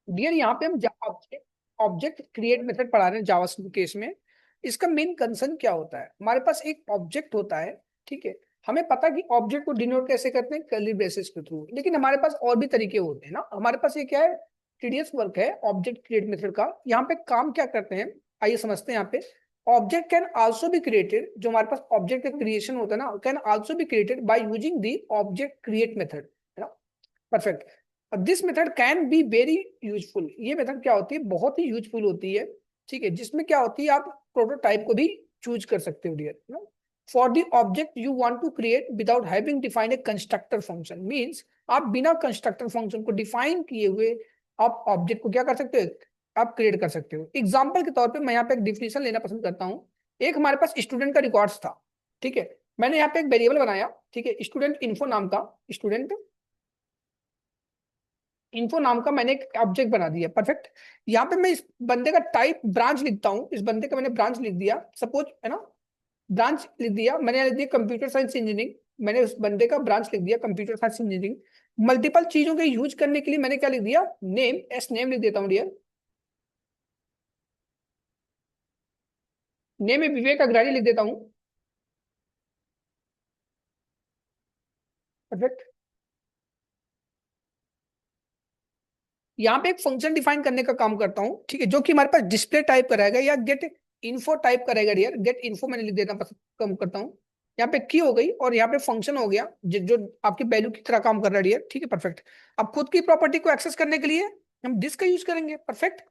Dear यहाँ पे हम ऑब्जेक्ट क्रिएट मेथड पढ़ा रहे हैं जावास्क्रिप्ट केस में। इसका मेन कंसर्न क्या होता है, हमारे पास एक ऑब्जेक्ट होता है, ठीक है। हमें पता है कि ऑब्जेक्ट को डिनोट कैसे करते हैं, कर्ली ब्रेसेस के थ्रू, लेकिन हमारे पास और भी तरीके होते हैं ना। हमारे पास ये क्या है, टीडीएस वर्क है ऑब्जेक्ट क्रिएट मेथड का। यहाँ पे काम क्या करते हैं, आइए समझते हैं। यहाँ पे object can also be created, जो हमारे पास ऑब्जेक्ट का क्रिएशन होता है ना, can also be created by using the object create method, है ना। Perfect. This method can be very useful, ये मेथड क्या होती है, बहुत ही यूजफुल होती है, ठीक है। जिसमें क्या होती है, आप प्रोटोटाइप को भी चूज कर सकते हो dear. For the object you want to create without having define a constructor function, means आप बिना कंस्ट्रक्टर फंक्शन को डिफाइन किए हुए आप ऑब्जेक्ट को क्या कर सकते हो, आप क्रिएट कर सकते हो। एग्जाम्पल के तौर पे मैं यहाँ पे एक डिफिनेशन लेना पसंद करता हूँ। एक हमारे पास स्टूडेंट का रिकॉर्ड्स था, ठीक है। मैंने यहाँ पे एक वेरिएबल बनाया, ठीक है, स्टूडेंट इन्फो नाम का। स्टूडेंट इन्फो नाम का मैंने एक ऑब्जेक्ट बना दिया, परफेक्ट। यहाँ पे मैं इस बंदे का टाइप ब्रांच लिखता हूँ, इस बंदे का मैंने ब्रांच लिख दिया, सपोज, है ना। ब्रांच लिख दिया मैंने, लिख दिया कंप्यूटर साइंस इंजीनियरिंग। मैंने उस बंदे का ब्रांच लिख दिया कंप्यूटर साइंस इंजीनियरिंग। मल्टीपल चीजों के यूज करने के लिए मैंने क्या लिख दिया, नेम, एस नेम लिख देता हूँ डियर। नेम में विवेक अग्रवाल लिख देता हूँ, परफेक्ट। यहाँ पे एक फंक्शन डिफाइन करने का काम करता हूँ, ठीक है, जो कि हमारे पास डिस्प्ले टाइप करेगा या गेट इन्फो टाइप करेगा डियर। गेट इन्फो मैंने लिख देना पसंद कम करता हूँ। यहाँ पे की हो गई और यहाँ पे फंक्शन हो गया जो आपकी वैल्यू की तरह काम कर रहा है डियर, ठीक है, परफेक्ट। अब खुद की प्रॉपर्टी को एक्सेस करने के लिए हम दिस का यूज करेंगे, परफेक्ट।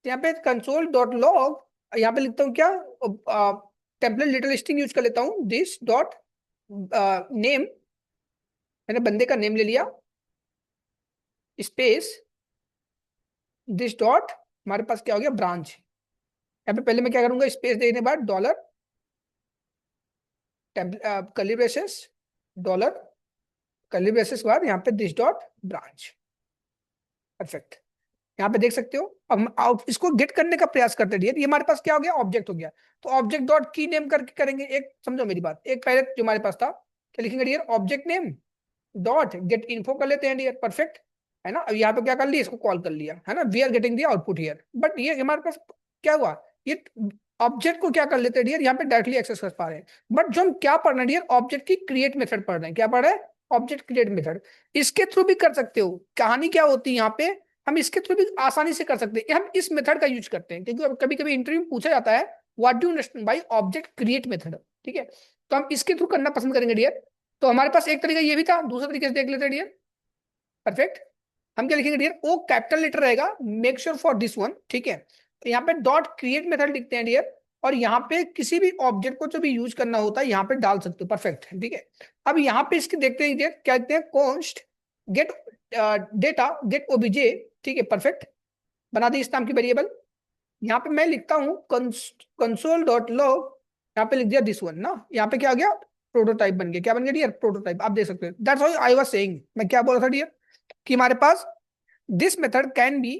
यहाँ पे कंसोल डॉट लॉग, यहाँ पे लिखता हूँ क्या, टेम्पलेट लिटिल स्ट्रिंग यूज कर लेता हूँ, दिस डॉट नेम, मैंने बंदे का नेम ले लिया, स्पेस दिस डॉट, हमारे पास क्या हो गया, ब्रांच। यहाँ पे पहले मैं क्या करूंगा, स्पेस देने के बाद dollar, curly braces, dollar, curly braces के बाद यहाँ पे दिस डॉट ब्रांच, परफेक्ट। यहाँ पे देख सकते हो। अब हम आउट इसको गेट करने का प्रयास करते हैं, ये हमारे पास क्या हो गया, ऑब्जेक्ट हो गया। तो ऑब्जेक्ट डॉट की नेम करके करेंगे, एक समझो मेरी बात, एक पहले जो हमारे पास था, क्या लिखेंगे dear, object name dot get info कर लेते हैं डियर, परफेक्ट, है ना। अब यहाँ पे क्या कर लिया, इसको कॉल कर लिया, है ना, we are getting the output here. But ये हमारे पास क्या हुआ, ये ऑब्जेक्ट को क्या कर लेते हैं डियर, यहाँ पे डायरेक्टली एक्सेस कर पा रहे हैं। बट जो हम क्या पढ़ रहे हैं डियर, ऑब्जेक्ट की क्रिएट मेथड पढ़ रहे हैं, क्या पढ़ रहे हैं, ऑब्जेक्ट क्रिएट मेथड। इसके थ्रू भी कर सकते हो। कहानी क्या होती है यहाँ पे, हम इसके थ्रू भी आसानी से कर सकते हैं। हम इस मेथड का यूज करते हैं क्योंकि कभी कभी इंटरव्यू में पूछा जाता है, what do you understand by object create method, ठीक है। तो हम इसके थ्रू करना पसंद करेंगे डियर। तो हमारे पास एक तरीका ये भी था, दूसरा तरीके से देख लेते हैं डियर, परफेक्ट। हम क्या लिखेंगे डियर, ओ कैपिटल लेटर रहेगा, make sure for this one, ठीक है। तो यहाँ पे डॉट क्रिएट मेथड लिखते हैं डियर, और यहाँ पे किसी भी ऑब्जेक्ट को जो भी यूज करना होता है यहाँ पे डाल सकते हो, परफेक्ट, ठीक है। अब यहाँ पे इसके देखते हैं डियर, क्या कहते हैं, const gate data gate OBJ, ठीक है, परफेक्ट। बना दी इस नाम की वेरिएबल। यहाँ पे मैं लिखता हूँ कंसोल डॉट लॉग, यहाँ पे लिख दिया दिस वन ना, यहाँ पे क्या आ गया, प्रोटोटाइप बन गया, क्या बन गया डियर, प्रोटोटाइप। आप देख सकते हो, that's why I was saying, मैं क्या बोल रहा था डियर, कि हमारे पास this method can be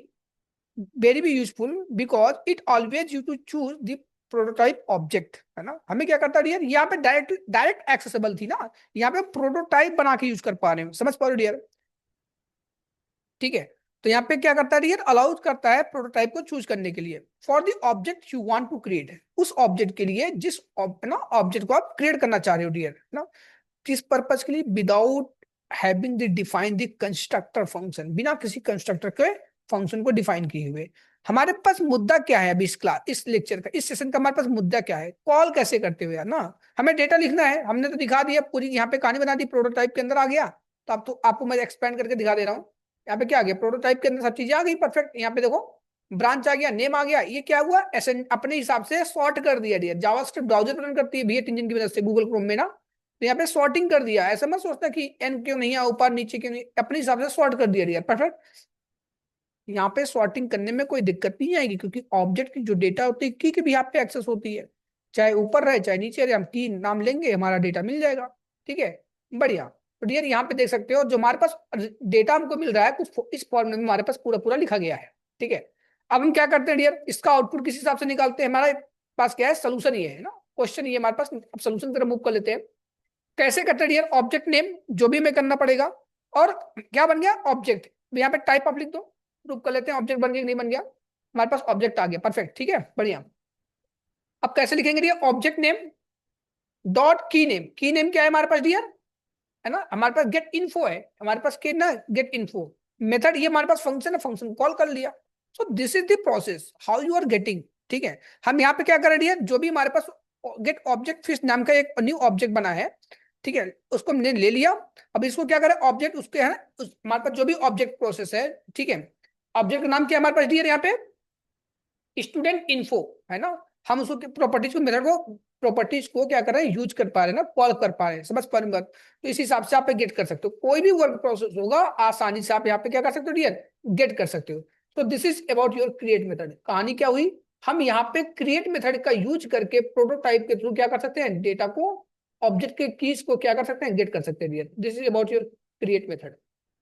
very be useful because it always you to choose the prototype object, है ना। हमें क्या करता है डियर, यहाँ पे डायरेक्ट डायरेक्ट एक्सेसिबल थी ना, यहाँ पे प्रोटोटाइप बना के यूज कर पा रहे हो, समझ पा रहे हो डियर, ठीक है। तो यहाँ पे क्या करता है डियर, अलाउज करता है प्रोटोटाइप को चूज करने के लिए for the object you want to create, उस ऑब्जेक्ट के लिए जिस ना ऑब्जेक्ट को आप क्रिएट करना चाह रहे हो डियर ना, किस पर्पज के लिए, without having the define the constructor function, बिना किसी कंस्ट्रक्टर के फंक्शन को डिफाइन किए हुए। हमारे पास मुद्दा क्या है अभी इस क्लास, इस लेक्चर का, इस सेशन का हमारे पास मुद्दा क्या है, कॉल कैसे करते हुए यार ना, हमें डेटा लिखना है। हमने तो दिखा दिया पूरी, यहाँ पे कहानी बना दी, प्रोटोटाइप के अंदर आ गया। तो अब तो आपको मैं एक्सपेंड करके दिखा दे रहा हूँ। यहाँ पे क्या आ गया, प्रोटोटाइप के अंदर सब चीजें आ गई, परफेक्ट। यहाँ पे देखो ब्रांच आ गया, नेम आ गया, ये क्या हुआ, ऐसे अपने हिसाब से सॉर्ट कर दिया डियर। जावास्क्रिप्ट ब्राउजर पर रन करती है V8 इंजन की मदद से, गूगल क्रोम में ना। तो यहाँ पे सॉर्टिंग कर दिया, ऐसा मत सोचता कि एन क्यों नहीं है ऊपर नीचे क्यों नहीं, अपने हिसाब से सॉर्ट कर दिया डियर, परफेक्ट। यहाँ पे सॉर्टिंग करने में कोई दिक्कत नहीं आएगी क्योंकि ऑब्जेक्ट की जो डेटा होती है की के भी यहाँ पे एक्सेस होती है, चाहे ऊपर रहे चाहे नीचे रहे, हम की नाम लेंगे हमारा डेटा मिल जाएगा, ठीक है, बढ़िया। तो डियर यहाँ पे देख सकते हो जो हमारे पास डेटा हमको मिल रहा है कुछ इस फॉर्म में हमारे पास पूरा पूरा लिखा गया है, ठीक है। अब हम क्या करते हैं डियर, इसका आउटपुट किस हिसाब से निकालते हैं, हमारे पास क्या है, सोल्यूशन ये है ना, क्वेश्चन ये हमारे पास। अब सोल्यूशन की तरफ मूव कर लेते हैं। कैसे करते हैं डियर, ऑब्जेक्ट नेम जो भी हमें करना पड़ेगा, और क्या बन गया ऑब्जेक्ट, यहाँ पे टाइप आप लिख दो, प्रूव कर लेते हैं ऑब्जेक्ट बन गया कि नहीं बन गया। हमारे पास ऑब्जेक्ट आ गया, परफेक्ट, ठीक है, बढ़िया। अब कैसे लिखेंगे डियर, ऑब्जेक्ट नेम डॉट की नेम क्या है हमारे पास डियर, है ना, हमारे पास गेट इन्फो है, हमारे पास के ना गेट इन्फो मेथड, ये हमारे पास फंक्शन है, फंक्शन कॉल कर लिया। So this is the process how you are getting, ठीक है। हम यहाँ पे क्या कर रहे हैं, जो भी हमारे पास गेट ऑब्जेक्ट फिश नाम का एक न्यू ऑब्जेक्ट बना है, ठीक है, उसको हमने ले लिया। अब इसको क्या करें, ऑब्जेक्ट उसके है हमारे पास जो भी ऑब्जेक्ट प्रोसेस है, ठीक है, ऑब्जेक्ट का नाम क्या है हमारे पास डियर यहाँ पे, स्टूडेंट इन्फो, है ना। हम उसको प्रॉपर्टीज को मेथड को प्रॉपर्टीज को क्या कर रहे हैं, यूज कर पा रहे हैं ना, कॉल कर पा रहे हैं, समझ पा रहे हैं बात? तो इस हिसाब से आप गेट कर सकते हो, कोई भी वर्क प्रोसेस होगा आसानी से आप यहाँ पे क्या कर सकते हो डियर, गेट कर सकते हो। तो this is about your create method. कहानी क्या हुई, हम यहाँ पे क्रिएट मेथड का यूज करके प्रोटोटाइप के थ्रू क्या कर सकते हैं, डेटा को, ऑब्जेक्ट के कीज को क्या कर सकते हैं, गेट कर सकते हैं dear. This is about your create method.